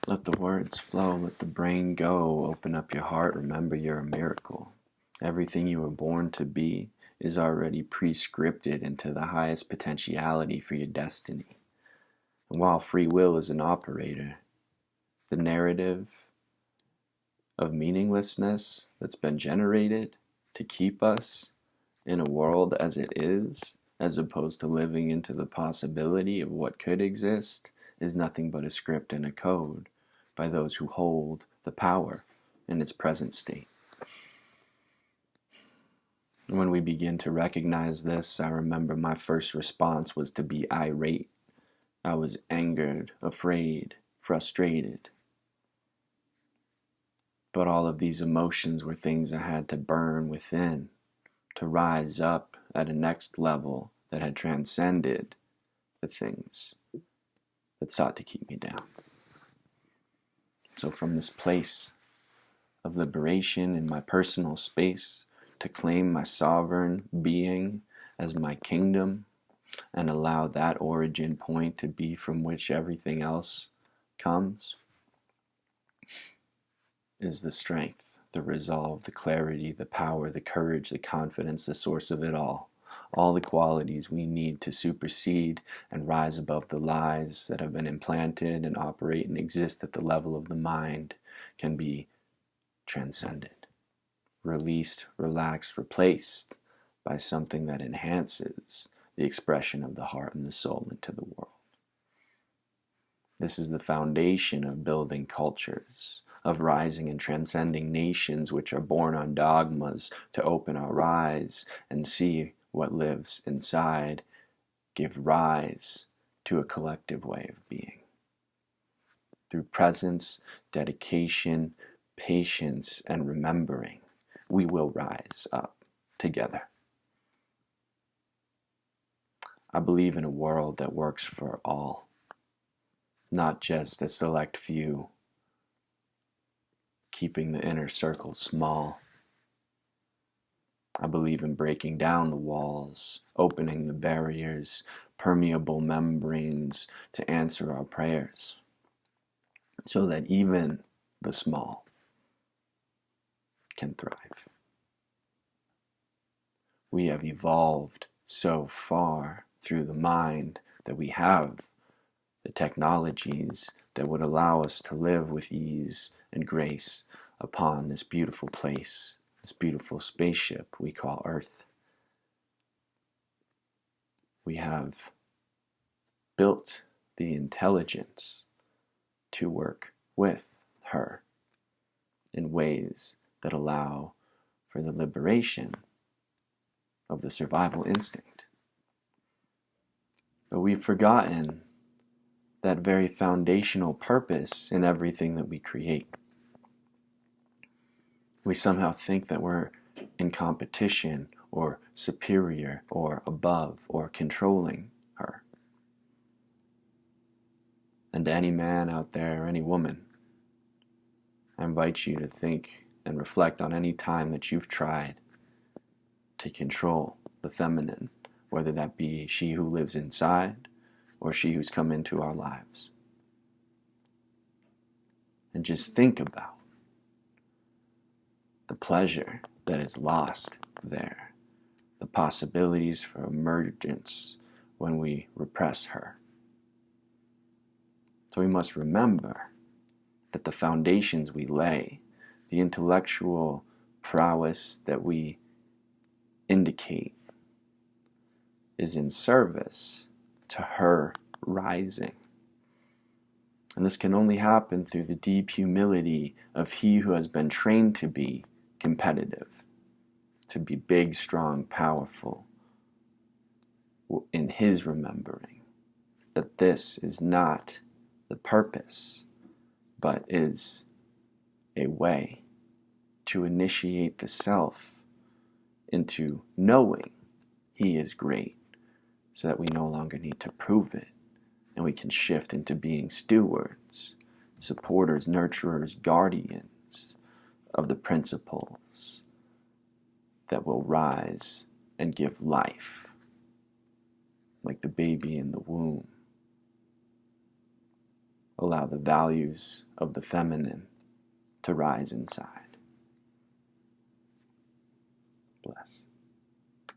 Let the words flow, let the brain go, open up your heart, remember you're a miracle. Everything you were born to be is already prescripted into the highest potentiality for your destiny. And while free will is an operator, the narrative of meaninglessness that's been generated to keep us in a world as it is, as opposed to living into the possibility of what could exist, is nothing but a script and a code by those who hold the power in its present state. When we begin to recognize this, I remember my first response was to be irate. I was angered, afraid, frustrated. But all of these emotions were things I had to burn within to rise up at a next level that had transcended the things that sought to keep me down. So from this place of liberation in my personal space, to claim my sovereign being as my kingdom and allow that origin point to be from which everything else comes, is the strength, the resolve, the clarity, the power, the courage, the confidence, the source of it all. All the qualities we need to supersede and rise above the lies that have been implanted and operate and exist at the level of the mind can be transcended, released, relaxed, replaced by something that enhances the expression of the heart and the soul into the world. This is the foundation of building cultures, of rising and transcending nations which are born on dogmas to open our eyes and see what lives inside, give rise to a collective way of being. Through presence, dedication, patience, and remembering, we will rise up together. I believe in a world that works for all, not just a select few, keeping the inner circle small. I believe in breaking down the walls, opening the barriers, permeable membranes to answer our prayers, so that even the small can thrive. We have evolved so far through the mind that we have the technologies that would allow us to live with ease and grace upon this beautiful place, this beautiful spaceship we call Earth. We have built the intelligence to work with her in ways that allow for the liberation of the survival instinct. But we've forgotten that very foundational purpose in everything that we create. We somehow think that we're in competition or superior or above or controlling her. And to any man out there, any woman, I invite you to think and reflect on any time that you've tried to control the feminine, whether that be she who lives inside or she who's come into our lives. And just think about the pleasure that is lost there, the possibilities for emergence when we repress her. So we must remember that the foundations we lay, the intellectual prowess that we indicate, is in service to her rising. And this can only happen through the deep humility of he who has been trained to be competitive, to be big, strong, powerful, in his remembering that this is not the purpose, but is a way to initiate the self into knowing he is great, so that we no longer need to prove it, and we can shift into being stewards, supporters, nurturers, guardians of the principles that will rise and give life, like the baby in the womb, Allow the values of the feminine to rise inside. Bless.